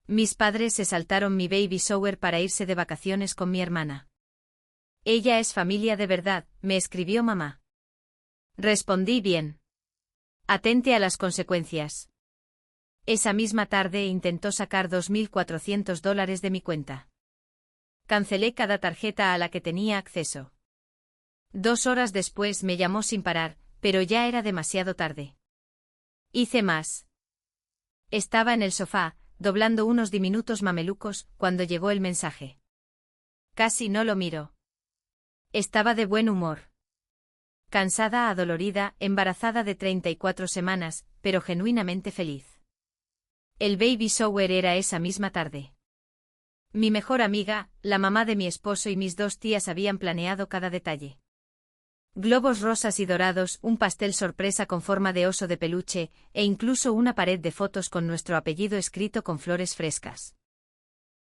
Mis padres se saltaron mi baby shower para irse de vacaciones con mi hermana. Ella es familia de verdad, me escribió mamá. Respondí bien. Atente a las consecuencias. Esa misma tarde intentó sacar $2.400 de mi cuenta. Cancelé cada tarjeta a la que tenía acceso. 2 horas después me llamó sin parar, pero ya era demasiado tarde. Hice más. Estaba en el sofá, doblando unos diminutos mamelucos, cuando llegó el mensaje. Casi no lo miro. Estaba de buen humor. Cansada, adolorida, embarazada de 34 semanas, pero genuinamente feliz. El baby shower era esa misma tarde. Mi mejor amiga, la mamá de mi esposo y mis 2 tías habían planeado cada detalle. Globos rosas y dorados, un pastel sorpresa con forma de oso de peluche, e incluso una pared de fotos con nuestro apellido escrito con flores frescas.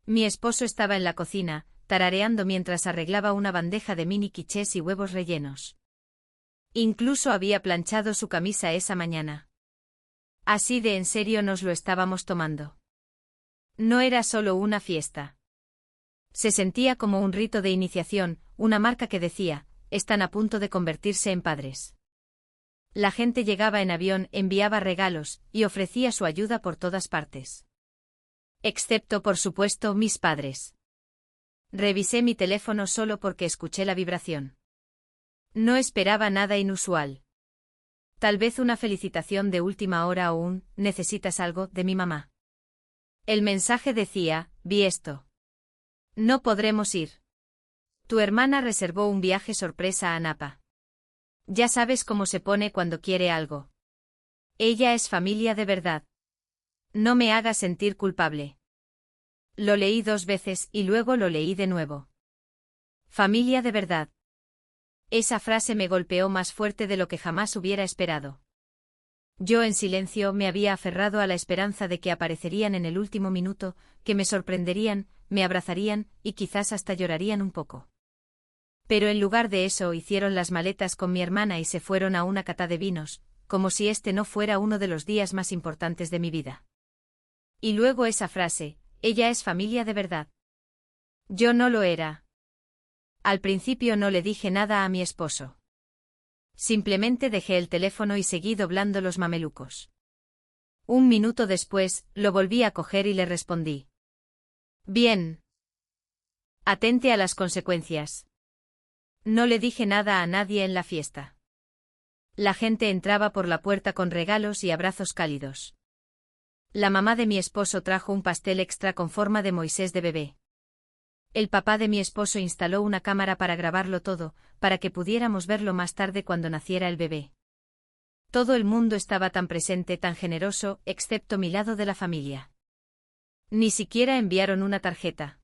Mi esposo estaba en la cocina, tarareando mientras arreglaba una bandeja de mini quichés y huevos rellenos. Incluso había planchado su camisa esa mañana. Así de en serio nos lo estábamos tomando. No era solo una fiesta. Se sentía como un rito de iniciación, una marca que decía, están a punto de convertirse en padres. La gente llegaba en avión, enviaba regalos, y ofrecía su ayuda por todas partes. Excepto, por supuesto, mis padres. Revisé mi teléfono solo porque escuché la vibración. No esperaba nada inusual. Tal vez una felicitación de última hora o un «¿necesitas algo?» de mi mamá. El mensaje decía, vi esto. No podremos ir. Tu hermana reservó un viaje sorpresa a Napa. Ya sabes cómo se pone cuando quiere algo. Ella es familia de verdad. No me hagas sentir culpable. Lo leí 2 veces y luego lo leí de nuevo. Familia de verdad. Esa frase me golpeó más fuerte de lo que jamás hubiera esperado. Yo en silencio me había aferrado a la esperanza de que aparecerían en el último minuto, que me sorprenderían, me abrazarían y quizás hasta llorarían un poco. Pero en lugar de eso hicieron las maletas con mi hermana y se fueron a una cata de vinos, como si este no fuera uno de los días más importantes de mi vida. Y luego esa frase, ella es familia de verdad. Yo no lo era. Al principio no le dije nada a mi esposo. Simplemente dejé el teléfono y seguí doblando los mamelucos. 1 minuto después, lo volví a coger y le respondí. Bien. Atente a las consecuencias. No le dije nada a nadie en la fiesta. La gente entraba por la puerta con regalos y abrazos cálidos. La mamá de mi esposo trajo un pastel extra con forma de Moisés de bebé. El papá de mi esposo instaló una cámara para grabarlo todo, para que pudiéramos verlo más tarde cuando naciera el bebé. Todo el mundo estaba tan presente, tan generoso, excepto mi lado de la familia. Ni siquiera enviaron una tarjeta.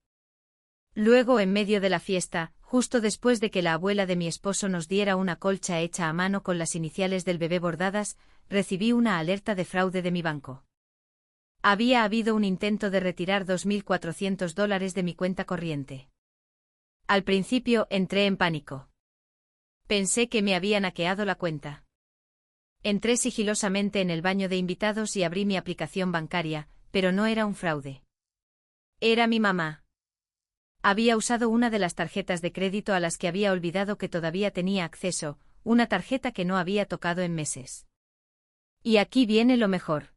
Luego, en medio de la fiesta, justo después de que la abuela de mi esposo nos diera una colcha hecha a mano con las iniciales del bebé bordadas, recibí una alerta de fraude de mi banco. Había habido un intento de retirar $2.400 de mi cuenta corriente. Al principio entré en pánico. Pensé que me habían hackeado la cuenta. Entré sigilosamente en el baño de invitados y abrí mi aplicación bancaria, pero no era un fraude. Era mi mamá. Había usado una de las tarjetas de crédito a las que había olvidado que todavía tenía acceso, una tarjeta que no había tocado en meses. Y aquí viene lo mejor.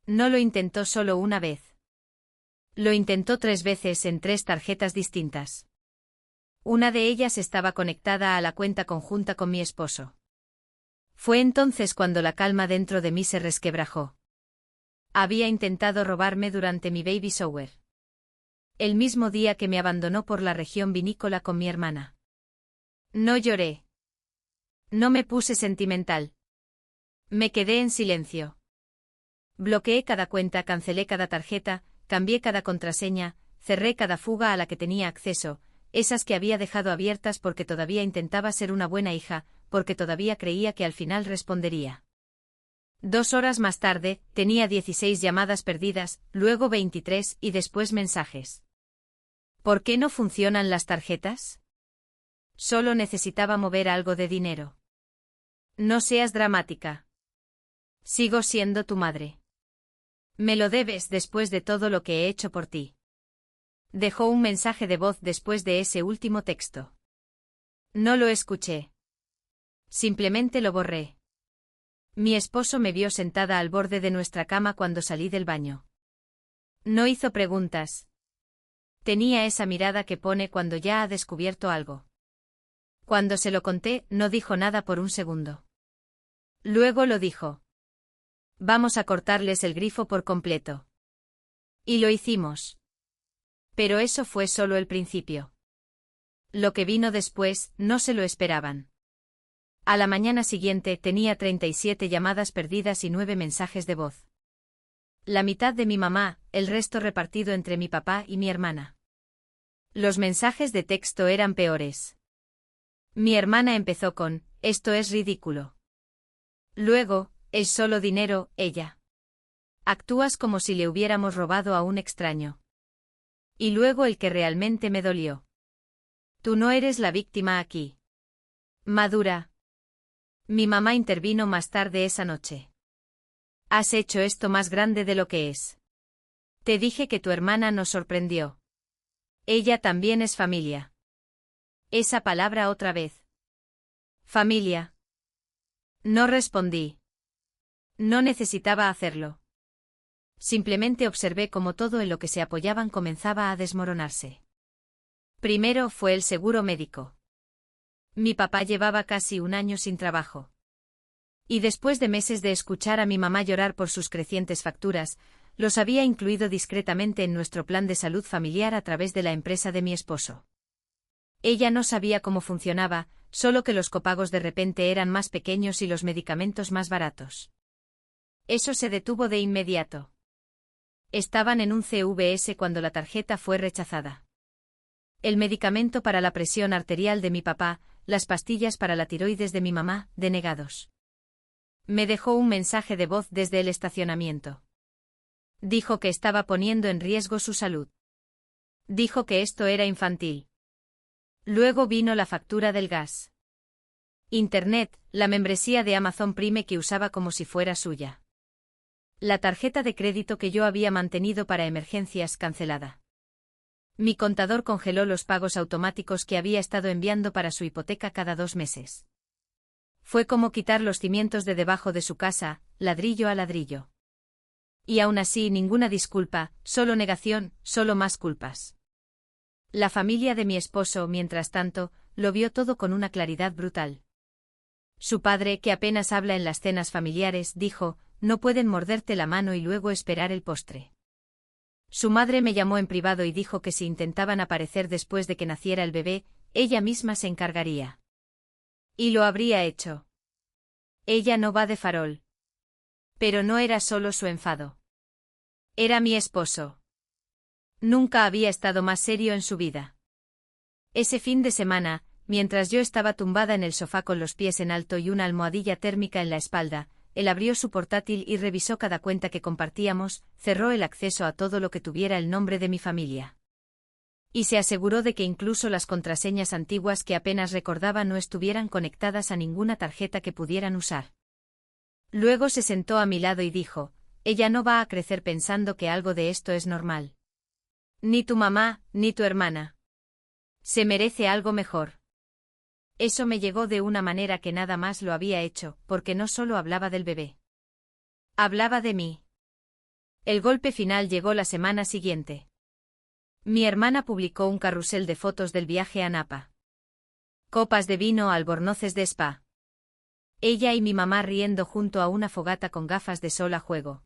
No lo intentó solo una vez. Lo intentó 3 veces en 3 tarjetas distintas. Una de ellas estaba conectada a la cuenta conjunta con mi esposo. Fue entonces cuando la calma dentro de mí se resquebrajó. Había intentado robarme durante mi baby shower. El mismo día que me abandonó por la región vinícola con mi hermana. No lloré. No me puse sentimental. Me quedé en silencio. Bloqueé cada cuenta, cancelé cada tarjeta, cambié cada contraseña, cerré cada fuga a la que tenía acceso, esas que había dejado abiertas porque todavía intentaba ser una buena hija, porque todavía creía que al final respondería. 2 horas más tarde, tenía 16 llamadas perdidas, luego 23 y después mensajes. ¿Por qué no funcionan las tarjetas? Solo necesitaba mover algo de dinero. No seas dramática. Sigo siendo tu madre. Me lo debes después de todo lo que he hecho por ti. Dejó un mensaje de voz después de ese último texto. No lo escuché. Simplemente lo borré. Mi esposo me vio sentada al borde de nuestra cama cuando salí del baño. No hizo preguntas. Tenía esa mirada que pone cuando ya ha descubierto algo. Cuando se lo conté, no dijo nada por un segundo. Luego lo dijo. Vamos a cortarles el grifo por completo. Y lo hicimos. Pero eso fue solo el principio. Lo que vino después, no se lo esperaban. A la mañana siguiente tenía 37 llamadas perdidas y 9 mensajes de voz. La mitad de mi mamá, el resto repartido entre mi papá y mi hermana. Los mensajes de texto eran peores. Mi hermana empezó con, esto es ridículo. Luego, es solo dinero, ella. Actúas como si le hubiéramos robado a un extraño. Y luego el que realmente me dolió. Tú no eres la víctima aquí. Madura. Mi mamá intervino más tarde esa noche. Has hecho esto más grande de lo que es. Te dije que tu hermana nos sorprendió. Ella también es familia. Esa palabra otra vez. Familia. No respondí. No necesitaba hacerlo. Simplemente observé cómo todo en lo que se apoyaban comenzaba a desmoronarse. Primero fue el seguro médico. Mi papá llevaba casi un año sin trabajo. Y después de meses de escuchar a mi mamá llorar por sus crecientes facturas, los había incluido discretamente en nuestro plan de salud familiar a través de la empresa de mi esposo. Ella no sabía cómo funcionaba, solo que los copagos de repente eran más pequeños y los medicamentos más baratos. Eso se detuvo de inmediato. Estaban en un CVS cuando la tarjeta fue rechazada. El medicamento para la presión arterial de mi papá, las pastillas para la tiroides de mi mamá, denegados. Me dejó un mensaje de voz desde el estacionamiento. Dijo que estaba poniendo en riesgo su salud. Dijo que esto era infantil. Luego vino la factura del gas. Internet, la membresía de Amazon Prime que usaba como si fuera suya. La tarjeta de crédito que yo había mantenido para emergencias cancelada. Mi contador congeló los pagos automáticos que había estado enviando para su hipoteca cada 2 meses. Fue como quitar los cimientos de debajo de su casa, ladrillo a ladrillo. Y aún así ninguna disculpa, solo negación, solo más culpas. La familia de mi esposo, mientras tanto, lo vio todo con una claridad brutal. Su padre, que apenas habla en las cenas familiares, dijo, no pueden morderte la mano y luego esperar el postre. Su madre me llamó en privado y dijo que si intentaban aparecer después de que naciera el bebé, ella misma se encargaría. Y lo habría hecho. Ella no va de farol. Pero no era solo su enfado. Era mi esposo. Nunca había estado más serio en su vida. Ese fin de semana, mientras yo estaba tumbada en el sofá con los pies en alto y una almohadilla térmica en la espalda, él abrió su portátil y revisó cada cuenta que compartíamos, cerró el acceso a todo lo que tuviera el nombre de mi familia. Y se aseguró de que incluso las contraseñas antiguas que apenas recordaba no estuvieran conectadas a ninguna tarjeta que pudieran usar. Luego se sentó a mi lado y dijo, ella no va a crecer pensando que algo de esto es normal. Ni tu mamá, ni tu hermana. Se merece algo mejor. Eso me llegó de una manera que nada más lo había hecho, porque no solo hablaba del bebé. Hablaba de mí. El golpe final llegó la semana siguiente. Mi hermana publicó un carrusel de fotos del viaje a Napa. Copas de vino, albornoces de spa. Ella y mi mamá riendo junto a una fogata con gafas de sol a juego.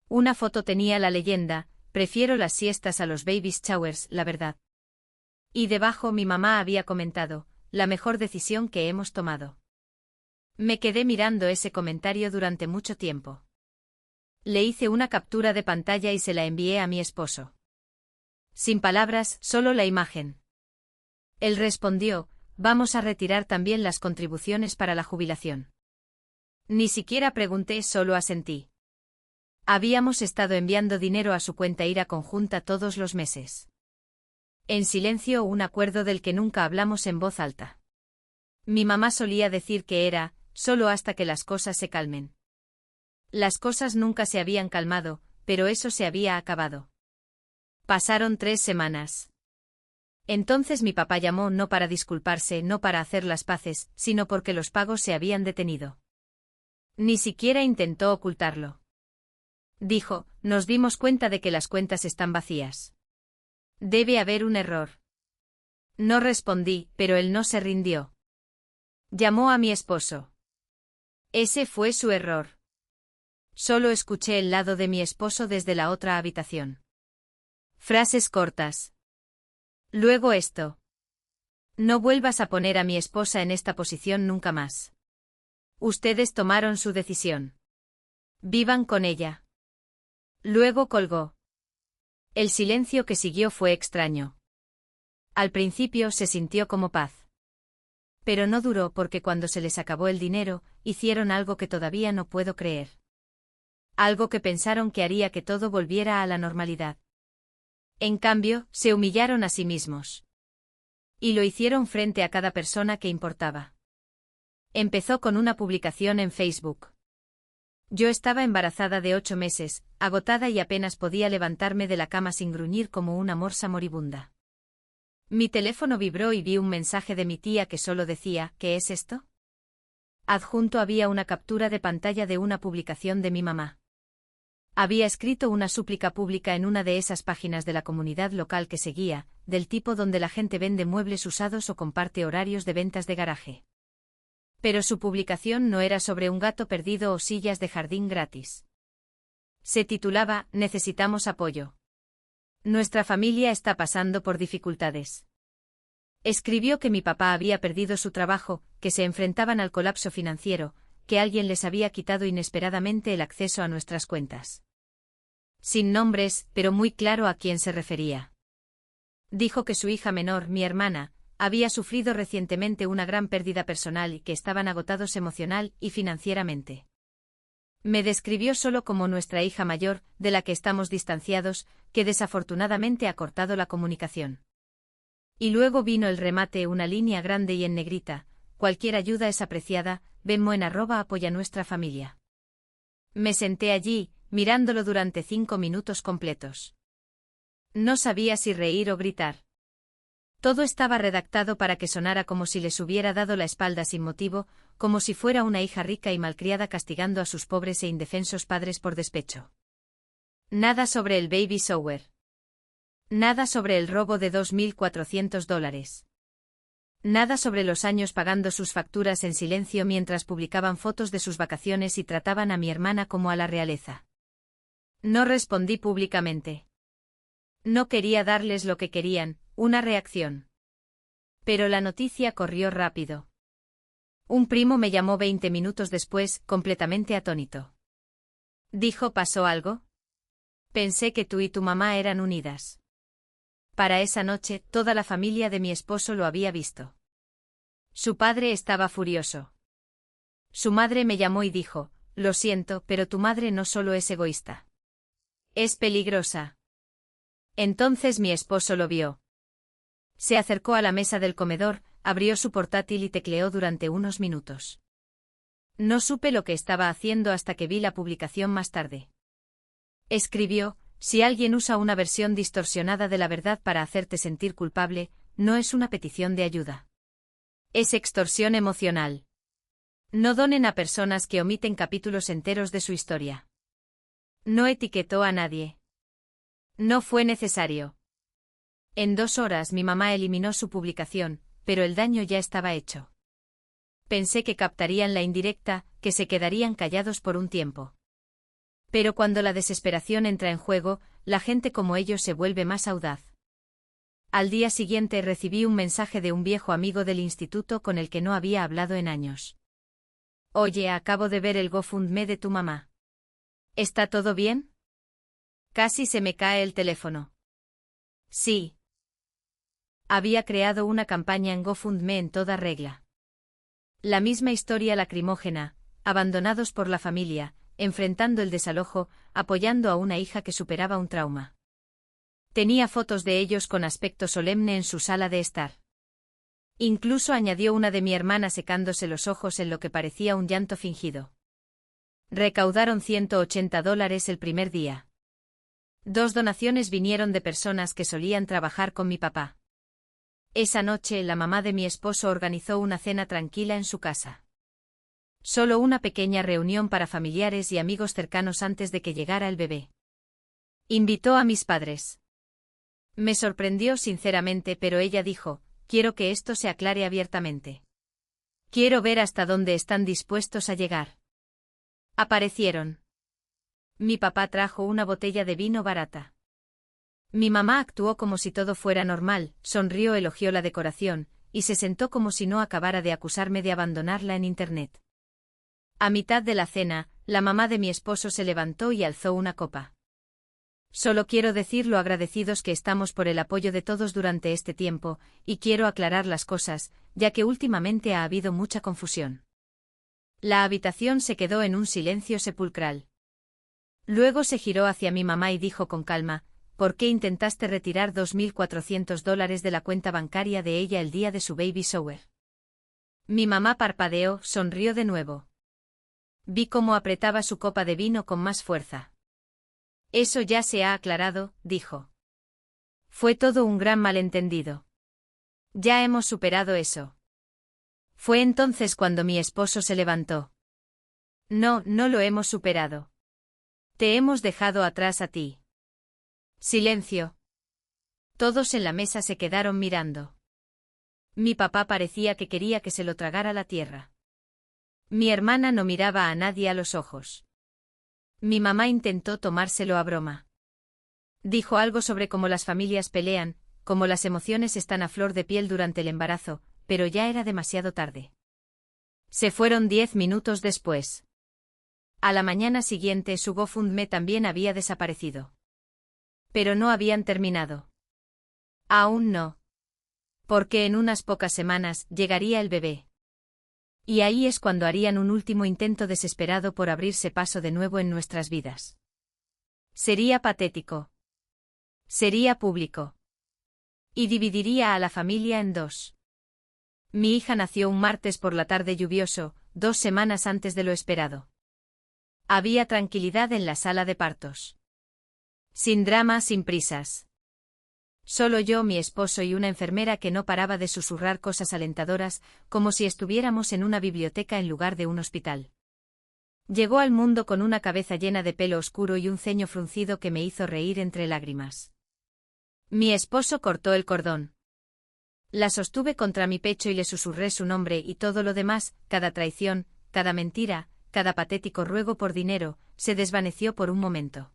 Una foto tenía la leyenda, prefiero las siestas a los baby showers, la verdad. Y debajo mi mamá había comentado, la mejor decisión que hemos tomado. Me quedé mirando ese comentario durante mucho tiempo. Le hice una captura de pantalla y se la envié a mi esposo. Sin palabras, solo la imagen. Él respondió, vamos a retirar también las contribuciones para la jubilación. Ni siquiera pregunté, solo asentí. Habíamos estado enviando dinero a su cuenta IRA conjunta todos los meses. En silencio, un acuerdo del que nunca hablamos en voz alta. Mi mamá solía decir que era, solo hasta que las cosas se calmen. Las cosas nunca se habían calmado, pero eso se había acabado. Pasaron 3 semanas. Entonces mi papá llamó no para disculparse, no para hacer las paces, sino porque los pagos se habían detenido. Ni siquiera intentó ocultarlo. Dijo, nos dimos cuenta de que las cuentas están vacías. Debe haber un error. No respondí, pero él no se rindió. Llamó a mi esposo. Ese fue su error. Solo escuché el lado de mi esposo desde la otra habitación. Frases cortas. Luego esto. No vuelvas a poner a mi esposa en esta posición nunca más. Ustedes tomaron su decisión. Vivan con ella. Luego colgó. El silencio que siguió fue extraño. Al principio se sintió como paz. Pero no duró porque cuando se les acabó el dinero, hicieron algo que todavía no puedo creer. Algo que pensaron que haría que todo volviera a la normalidad. En cambio, se humillaron a sí mismos. Y lo hicieron frente a cada persona que importaba. Empezó con una publicación en Facebook. Yo estaba embarazada de 8 meses, agotada y apenas podía levantarme de la cama sin gruñir como una morsa moribunda. Mi teléfono vibró y vi un mensaje de mi tía que solo decía, ¿qué es esto? Adjunto había una captura de pantalla de una publicación de mi mamá. Había escrito una súplica pública en una de esas páginas de la comunidad local que seguía, del tipo donde la gente vende muebles usados o comparte horarios de ventas de garaje. Pero su publicación no era sobre un gato perdido o sillas de jardín gratis. Se titulaba, Necesitamos apoyo. Nuestra familia está pasando por dificultades. Escribió que mi papá había perdido su trabajo, que se enfrentaban al colapso financiero, que alguien les había quitado inesperadamente el acceso a nuestras cuentas. Sin nombres, pero muy claro a quién se refería. Dijo que su hija menor, mi hermana, había sufrido recientemente una gran pérdida personal y que estaban agotados emocional y financieramente. Me describió solo como nuestra hija mayor, de la que estamos distanciados, que desafortunadamente ha cortado la comunicación. Y luego vino el remate, una línea grande y en negrita, cualquier ayuda es apreciada, Venmo@apoya nuestra familia. Me senté allí, mirándolo durante 5 minutos completos. No sabía si reír o gritar. Todo estaba redactado para que sonara como si les hubiera dado la espalda sin motivo, como si fuera una hija rica y malcriada castigando a sus pobres e indefensos padres por despecho. Nada sobre el baby shower. Nada sobre el robo de $2.400. Nada sobre los años pagando sus facturas en silencio mientras publicaban fotos de sus vacaciones y trataban a mi hermana como a la realeza. No respondí públicamente. No quería darles lo que querían, una reacción. Pero la noticia corrió rápido. Un primo me llamó 20 minutos después, completamente atónito. Dijo, ¿pasó algo? Pensé que tú y tu mamá eran unidas. Para esa noche, toda la familia de mi esposo lo había visto. Su padre estaba furioso. Su madre me llamó y dijo, lo siento, pero tu madre no solo es egoísta. Es peligrosa. Entonces mi esposo lo vio. Se acercó a la mesa del comedor, abrió su portátil y tecleó durante unos minutos. No supe lo que estaba haciendo hasta que vi la publicación más tarde. Escribió, si alguien usa una versión distorsionada de la verdad para hacerte sentir culpable, no es una petición de ayuda. Es extorsión emocional. No donen a personas que omiten capítulos enteros de su historia. No etiquetó a nadie. No fue necesario. En 2 horas mi mamá eliminó su publicación, pero el daño ya estaba hecho. Pensé que captarían la indirecta, que se quedarían callados por un tiempo. Pero cuando la desesperación entra en juego, la gente como ellos se vuelve más audaz. Al día siguiente recibí un mensaje de un viejo amigo del instituto con el que no había hablado en años. Oye, acabo de ver el GoFundMe de tu mamá. ¿Está todo bien? Casi se me cae el teléfono. Sí. Había creado una campaña en GoFundMe en toda regla. La misma historia lacrimógena, abandonados por la familia, enfrentando el desalojo, apoyando a una hija que superaba un trauma. Tenía fotos de ellos con aspecto solemne en su sala de estar. Incluso añadió una de mi hermana secándose los ojos en lo que parecía un llanto fingido. Recaudaron $180 el primer día. 2 donaciones vinieron de personas que solían trabajar con mi papá. Esa noche la mamá de mi esposo organizó una cena tranquila en su casa. Solo una pequeña reunión para familiares y amigos cercanos antes de que llegara el bebé. Invitó a mis padres. Me sorprendió sinceramente, pero ella dijo, quiero que esto se aclare abiertamente. Quiero ver hasta dónde están dispuestos a llegar. Aparecieron. Mi papá trajo una botella de vino barata. Mi mamá actuó como si todo fuera normal, sonrió, elogió la decoración, y se sentó como si no acabara de acusarme de abandonarla en Internet. A mitad de la cena, la mamá de mi esposo se levantó y alzó una copa. Solo quiero decir lo agradecidos que estamos por el apoyo de todos durante este tiempo, y quiero aclarar las cosas, ya que últimamente ha habido mucha confusión. La habitación se quedó en un silencio sepulcral. Luego se giró hacia mi mamá y dijo con calma, ¿por qué intentaste retirar $2.400 de la cuenta bancaria de ella el día de su baby shower? Mi mamá parpadeó, sonrió de nuevo. Vi cómo apretaba su copa de vino con más fuerza. Eso ya se ha aclarado, dijo. Fue todo un gran malentendido. Ya hemos superado eso. Fue entonces cuando mi esposo se levantó. No, no lo hemos superado. Te hemos dejado atrás a ti. Silencio. Todos en la mesa se quedaron mirando. Mi papá parecía que quería que se lo tragara la tierra. Mi hermana no miraba a nadie a los ojos. Mi mamá intentó tomárselo a broma. Dijo algo sobre cómo las familias pelean, cómo las emociones están a flor de piel durante el embarazo, pero ya era demasiado tarde. Se fueron 10 minutos después. A la mañana siguiente su GoFundMe también había desaparecido. Pero no habían terminado. Aún no. Porque en unas pocas semanas llegaría el bebé. Y ahí es cuando harían un último intento desesperado por abrirse paso de nuevo en nuestras vidas. Sería patético. Sería público. Y dividiría a la familia en dos. Mi hija nació un martes por la tarde lluvioso, 2 semanas antes de lo esperado. Había tranquilidad en la sala de partos. Sin drama, sin prisas. Solo yo, mi esposo y una enfermera que no paraba de susurrar cosas alentadoras, como si estuviéramos en una biblioteca en lugar de un hospital. Llegó al mundo con una cabeza llena de pelo oscuro y un ceño fruncido que me hizo reír entre lágrimas. Mi esposo cortó el cordón. La sostuve contra mi pecho y le susurré su nombre y todo lo demás, cada traición, cada mentira, cada patético ruego por dinero, se desvaneció por un momento.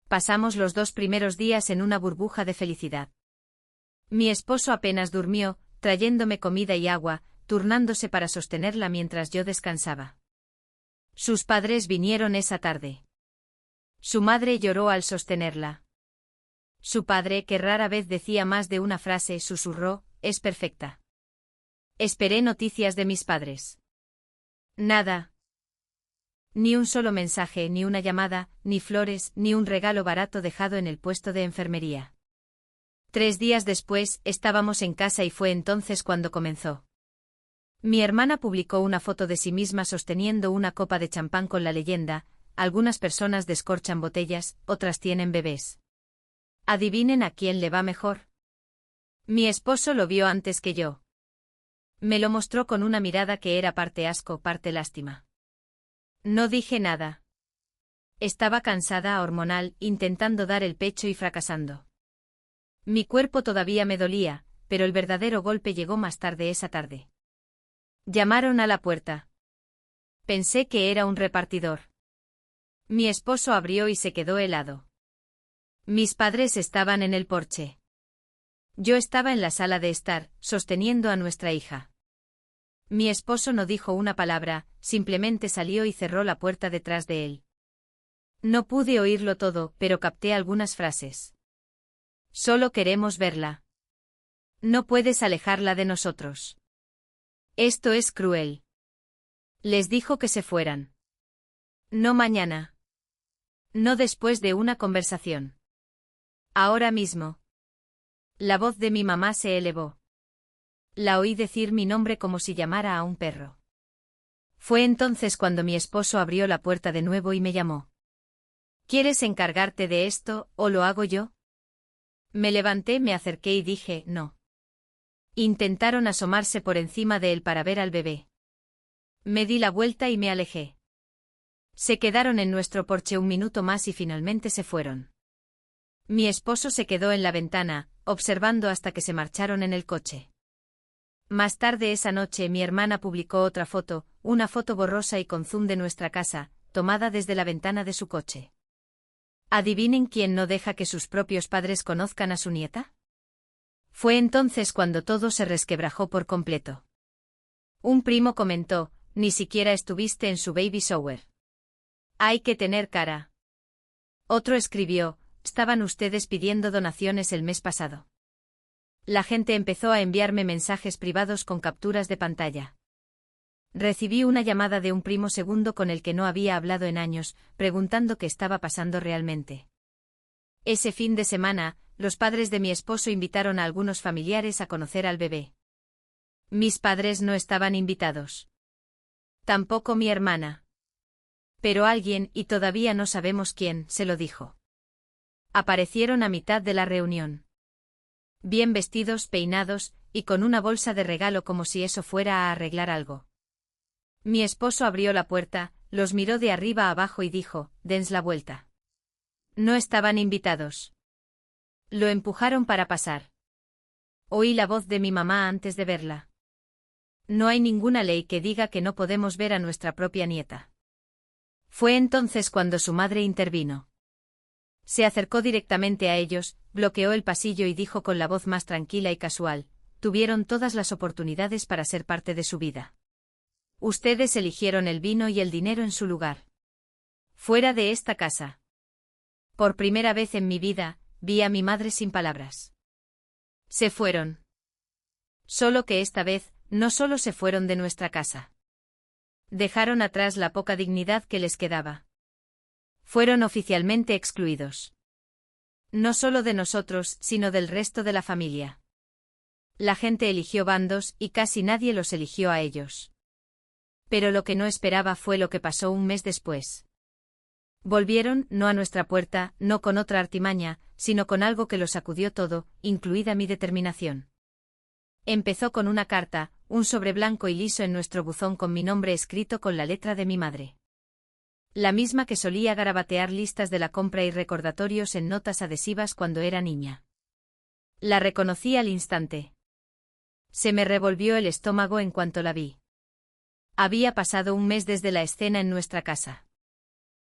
Pasamos los 2 primeros días en una burbuja de felicidad. Mi esposo apenas durmió, trayéndome comida y agua, turnándose para sostenerla mientras yo descansaba. Sus padres vinieron esa tarde. Su madre lloró al sostenerla. Su padre, que rara vez decía más de una frase, susurró, es perfecta. Esperé noticias de mis padres. Nada. Ni un solo mensaje, ni una llamada, ni flores, ni un regalo barato dejado en el puesto de enfermería. 3 días después, estábamos en casa y fue entonces cuando comenzó. Mi hermana publicó una foto de sí misma sosteniendo una copa de champán con la leyenda, algunas personas descorchan botellas, otras tienen bebés. Adivinen a quién le va mejor. Mi esposo lo vio antes que yo. Me lo mostró con una mirada que era parte asco, parte lástima. No dije nada. Estaba cansada, hormonal, intentando dar el pecho y fracasando. Mi cuerpo todavía me dolía, pero el verdadero golpe llegó más tarde esa tarde. Llamaron a la puerta. Pensé que era un repartidor. Mi esposo abrió y se quedó helado. Mis padres estaban en el porche. Yo estaba en la sala de estar, sosteniendo a nuestra hija. Mi esposo no dijo una palabra, simplemente salió y cerró la puerta detrás de él. No pude oírlo todo, pero capté algunas frases. Solo queremos verla. No puedes alejarla de nosotros. Esto es cruel. Les dijo que se fueran. No mañana. No después de una conversación. Ahora mismo. La voz de mi mamá se elevó. La oí decir mi nombre como si llamara a un perro. Fue entonces cuando mi esposo abrió la puerta de nuevo y me llamó. ¿Quieres encargarte de esto, o lo hago yo? Me levanté, me acerqué y dije, no. Intentaron asomarse por encima de él para ver al bebé. Me di la vuelta y me alejé. Se quedaron en nuestro porche un minuto más y finalmente se fueron. Mi esposo se quedó en la ventana, observando hasta que se marcharon en el coche. Más tarde esa noche mi hermana publicó otra foto, una foto borrosa y con zoom de nuestra casa, tomada desde la ventana de su coche. ¿Adivinen quién no deja que sus propios padres conozcan a su nieta? Fue entonces cuando todo se resquebrajó por completo. Un primo comentó, ni siquiera estuviste en su baby shower. Hay que tener cara. Otro escribió, estaban ustedes pidiendo donaciones el mes pasado. La gente empezó a enviarme mensajes privados con capturas de pantalla. Recibí una llamada de un primo segundo con el que no había hablado en años, preguntando qué estaba pasando realmente. Ese fin de semana, los padres de mi esposo invitaron a algunos familiares a conocer al bebé. Mis padres no estaban invitados. Tampoco mi hermana. Pero alguien, y todavía no sabemos quién, se lo dijo. Aparecieron a mitad de la reunión. Bien vestidos, peinados, y con una bolsa de regalo como si eso fuera a arreglar algo. Mi esposo abrió la puerta, los miró de arriba a abajo y dijo, «Dense la vuelta». No estaban invitados. Lo empujaron para pasar. Oí la voz de mi mamá antes de verla. No hay ninguna ley que diga que no podemos ver a nuestra propia nieta. Fue entonces cuando su madre intervino. Se acercó directamente a ellos, bloqueó el pasillo y dijo con la voz más tranquila y casual, «Tuvieron todas las oportunidades para ser parte de su vida. Ustedes eligieron el vino y el dinero en su lugar. Fuera de esta casa». Por primera vez en mi vida, vi a mi madre sin palabras. Se fueron. Solo que esta vez, no solo se fueron de nuestra casa. Dejaron atrás la poca dignidad que les quedaba. Fueron oficialmente excluidos. No solo de nosotros, sino del resto de la familia. La gente eligió bandos y casi nadie los eligió a ellos. Pero lo que no esperaba fue lo que pasó un mes después. Volvieron, no a nuestra puerta, no con otra artimaña, sino con algo que lo sacudió todo, incluida mi determinación. Empezó con una carta, un sobre blanco y liso en nuestro buzón con mi nombre escrito con la letra de mi madre. La misma que solía garabatear listas de la compra y recordatorios en notas adhesivas cuando era niña. La reconocí al instante. Se me revolvió el estómago en cuanto la vi. Había pasado un mes desde la escena en nuestra casa.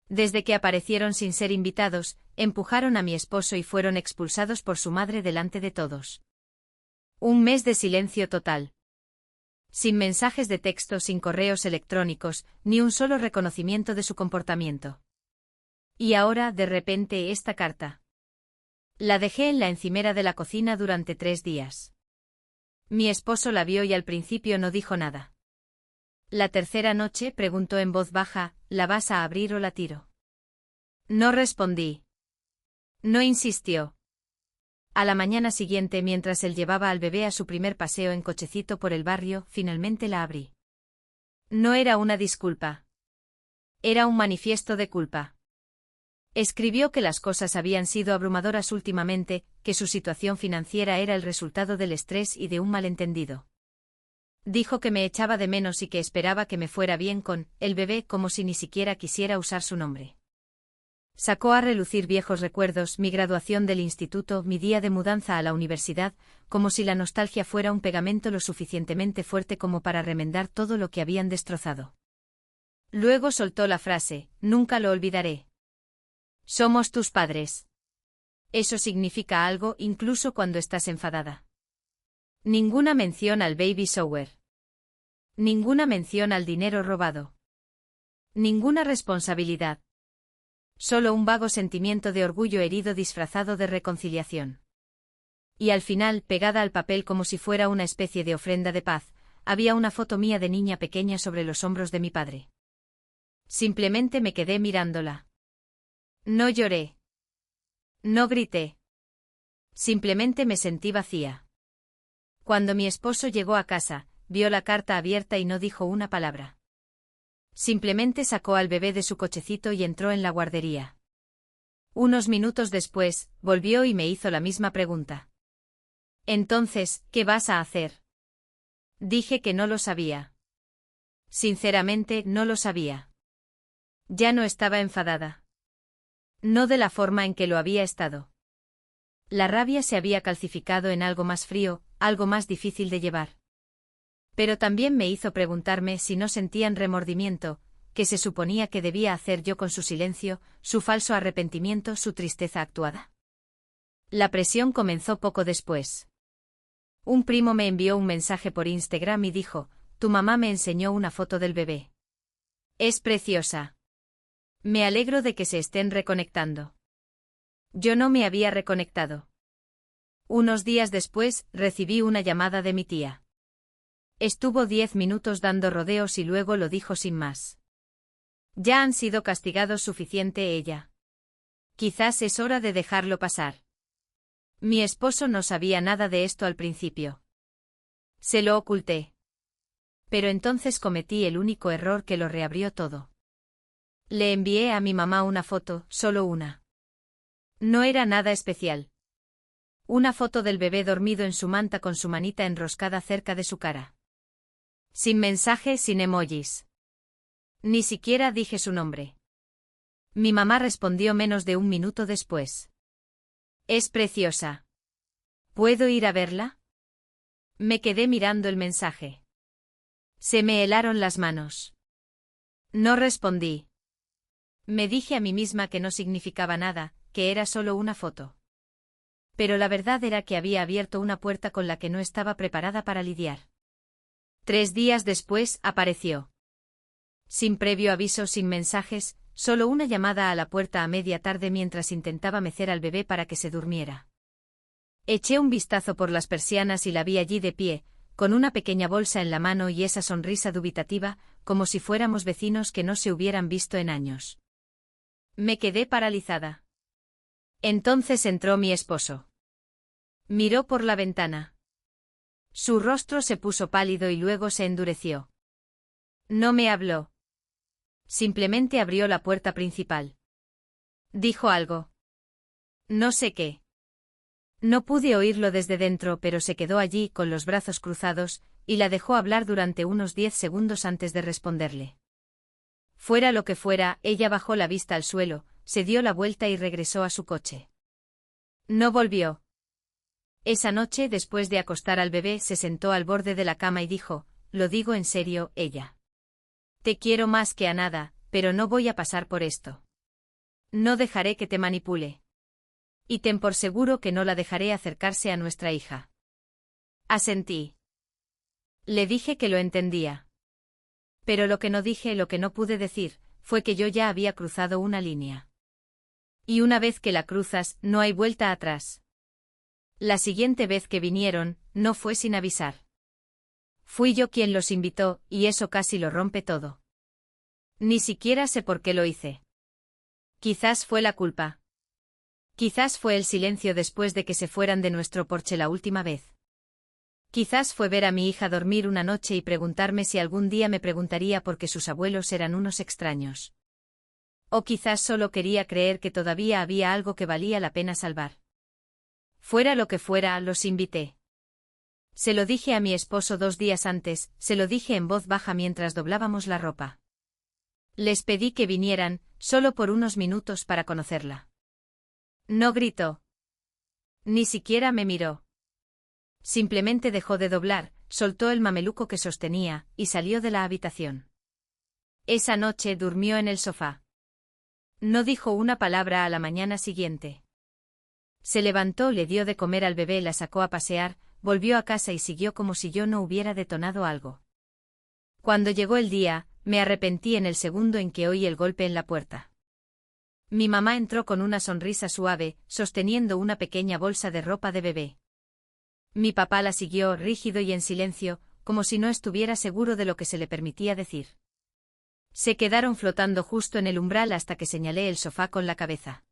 Desde que aparecieron sin ser invitados, empujaron a mi esposo y fueron expulsados por su madre delante de todos. Un mes de silencio total. Sin mensajes de texto, sin correos electrónicos, ni un solo reconocimiento de su comportamiento. Y ahora, de repente, esta carta. La dejé en la encimera de la cocina durante 3 días. Mi esposo la vio y al principio no dijo nada. La tercera noche preguntó en voz baja, ¿la vas a abrir o la tiro? No respondí. No insistió. A la mañana siguiente, mientras él llevaba al bebé a su primer paseo en cochecito por el barrio, finalmente la abrí. No era una disculpa. Era un manifiesto de culpa. Escribió que las cosas habían sido abrumadoras últimamente, que su situación financiera era el resultado del estrés y de un malentendido. Dijo que me echaba de menos y que esperaba que me fuera bien con el bebé, como si ni siquiera quisiera usar su nombre. Sacó a relucir viejos recuerdos, mi graduación del instituto, mi día de mudanza a la universidad, como si la nostalgia fuera un pegamento lo suficientemente fuerte como para remendar todo lo que habían destrozado. Luego soltó la frase, nunca lo olvidaré. Somos tus padres. Eso significa algo incluso cuando estás enfadada. Ninguna mención al baby shower. Ninguna mención al dinero robado. Ninguna responsabilidad. Solo un vago sentimiento de orgullo herido disfrazado de reconciliación. Y al final, pegada al papel como si fuera una especie de ofrenda de paz, había una foto mía de niña pequeña sobre los hombros de mi padre. Simplemente me quedé mirándola. No lloré. No grité. Simplemente me sentí vacía. Cuando mi esposo llegó a casa, vio la carta abierta y no dijo una palabra. Simplemente sacó al bebé de su cochecito y entró en la guardería. Unos minutos después, volvió y me hizo la misma pregunta. Entonces, ¿qué vas a hacer? Dije que no lo sabía. Sinceramente, no lo sabía. Ya no estaba enfadada. No de la forma en que lo había estado. La rabia se había calcificado en algo más frío, algo más difícil de llevar. Pero también me hizo preguntarme si no sentían remordimiento, que se suponía que debía hacer yo con su silencio, su falso arrepentimiento, su tristeza actuada. La presión comenzó poco después. Un primo me envió un mensaje por Instagram y dijo: tu mamá me enseñó una foto del bebé. Es preciosa. Me alegro de que se estén reconectando. Yo no me había reconectado. Unos días después, recibí una llamada de mi tía. Estuvo 10 minutos dando rodeos y luego lo dijo sin más. Ya han sido castigados suficiente ella. Quizás es hora de dejarlo pasar. Mi esposo no sabía nada de esto al principio. Se lo oculté. Pero entonces cometí el único error que lo reabrió todo. Le envié a mi mamá una foto, solo una. No era nada especial. Una foto del bebé dormido en su manta con su manita enroscada cerca de su cara. Sin mensaje, sin emojis. Ni siquiera dije su nombre. Mi mamá respondió menos de un minuto después. Es preciosa. ¿Puedo ir a verla? Me quedé mirando el mensaje. Se me helaron las manos. No respondí. Me dije a mí misma que no significaba nada, que era solo una foto. Pero la verdad era que había abierto una puerta con la que no estaba preparada para lidiar. 3 días después, apareció. Sin previo aviso, sin mensajes, solo una llamada a la puerta a media tarde mientras intentaba mecer al bebé para que se durmiera. Eché un vistazo por las persianas y la vi allí de pie, con una pequeña bolsa en la mano y esa sonrisa dubitativa, como si fuéramos vecinos que no se hubieran visto en años. Me quedé paralizada. Entonces entró mi esposo. Miró por la ventana. Su rostro se puso pálido y luego se endureció. No me habló. Simplemente abrió la puerta principal. Dijo algo. No sé qué. No pude oírlo desde dentro, pero se quedó allí con los brazos cruzados, y la dejó hablar durante unos 10 segundos antes de responderle. Fuera lo que fuera, ella bajó la vista al suelo, se dio la vuelta y regresó a su coche. No volvió. Esa noche, después de acostar al bebé, se sentó al borde de la cama y dijo: lo digo en serio, ella. Te quiero más que a nada, pero no voy a pasar por esto. No dejaré que te manipule. Y ten por seguro que no la dejaré acercarse a nuestra hija. Asentí. Le dije que lo entendía. Pero lo que no dije, lo que no pude decir, fue que yo ya había cruzado una línea. Y una vez que la cruzas, no hay vuelta atrás. La siguiente vez que vinieron, no fue sin avisar. Fui yo quien los invitó, y eso casi lo rompe todo. Ni siquiera sé por qué lo hice. Quizás fue la culpa. Quizás fue el silencio después de que se fueran de nuestro porche la última vez. Quizás fue ver a mi hija dormir una noche y preguntarme si algún día me preguntaría por qué sus abuelos eran unos extraños. O quizás solo quería creer que todavía había algo que valía la pena salvar. Fuera lo que fuera, los invité. Se lo dije a mi esposo 2 días antes, se lo dije en voz baja mientras doblábamos la ropa. Les pedí que vinieran, solo por unos minutos para conocerla. No gritó. Ni siquiera me miró. Simplemente dejó de doblar, soltó el mameluco que sostenía, y salió de la habitación. Esa noche durmió en el sofá. No dijo una palabra a la mañana siguiente. Se levantó, le dio de comer al bebé, la sacó a pasear, volvió a casa y siguió como si yo no hubiera detonado algo. Cuando llegó el día, me arrepentí en el segundo en que oí el golpe en la puerta. Mi mamá entró con una sonrisa suave, sosteniendo una pequeña bolsa de ropa de bebé. Mi papá la siguió, rígido y en silencio, como si no estuviera seguro de lo que se le permitía decir. Se quedaron flotando justo en el umbral hasta que señalé el sofá con la cabeza.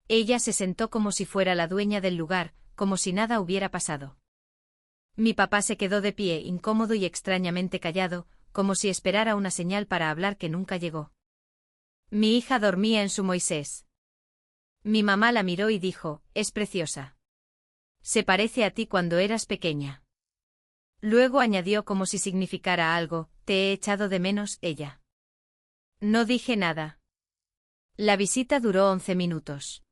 Ella se sentó como si fuera la dueña del lugar, como si nada hubiera pasado. Mi papá se quedó de pie, incómodo y extrañamente callado, como si esperara una señal para hablar que nunca llegó. Mi hija dormía en su Moisés. Mi mamá la miró y dijo, es preciosa. Se parece a ti cuando eras pequeña. Luego añadió como si significara algo, te he echado de menos, ella. No dije nada. La visita duró 11 minutos.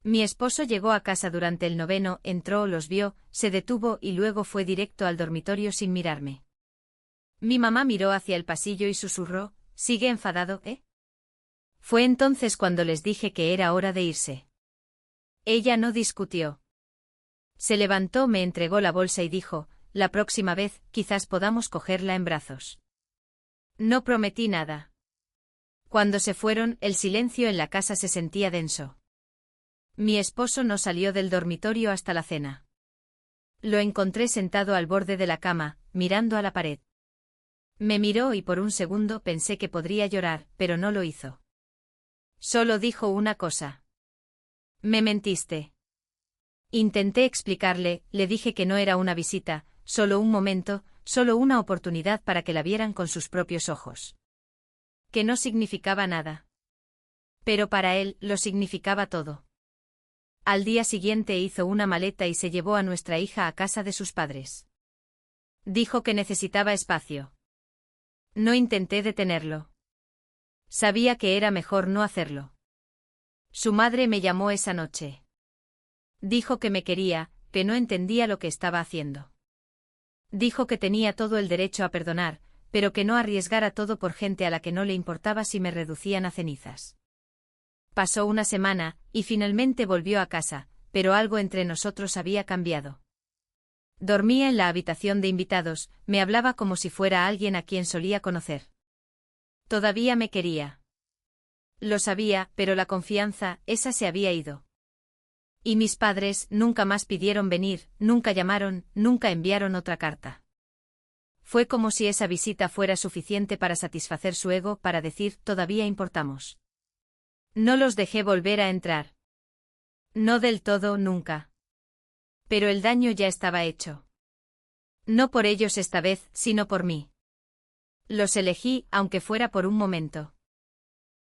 Mi esposo llegó a casa durante el noveno, entró, los vio, se detuvo y luego fue directo al dormitorio sin mirarme. Mi mamá miró hacia el pasillo y susurró, ¿sigue enfadado, eh? Fue entonces cuando les dije que era hora de irse. Ella no discutió. Se levantó, me entregó la bolsa y dijo, la próxima vez, quizás podamos cogerla en brazos. No prometí nada. Cuando se fueron, el silencio en la casa se sentía denso. Mi esposo no salió del dormitorio hasta la cena. Lo encontré sentado al borde de la cama, mirando a la pared. Me miró y por un segundo pensé que podría llorar, pero no lo hizo. Solo dijo una cosa. Me mentiste. Intenté explicarle, le dije que no era una visita, solo un momento, solo una oportunidad para que la vieran con sus propios ojos. Que no significaba nada. Pero para él, lo significaba todo. Al día siguiente hizo una maleta y se llevó a nuestra hija a casa de sus padres. Dijo que necesitaba espacio. No intenté detenerlo. Sabía que era mejor no hacerlo. Su madre me llamó esa noche. Dijo que me quería, que no entendía lo que estaba haciendo. Dijo que tenía todo el derecho a perdonar, pero que no arriesgara todo por gente a la que no le importaba si me reducían a cenizas. Pasó una semana, y finalmente volvió a casa, pero algo entre nosotros había cambiado. Dormía en la habitación de invitados, me hablaba como si fuera alguien a quien solía conocer. Todavía me quería. Lo sabía, pero la confianza, esa se había ido. Y mis padres nunca más pidieron venir, nunca llamaron, nunca enviaron otra carta. Fue como si esa visita fuera suficiente para satisfacer su ego, para decir, todavía importamos. No los dejé volver a entrar. No del todo, nunca. Pero el daño ya estaba hecho. No por ellos esta vez, sino por mí. Los elegí, aunque fuera por un momento.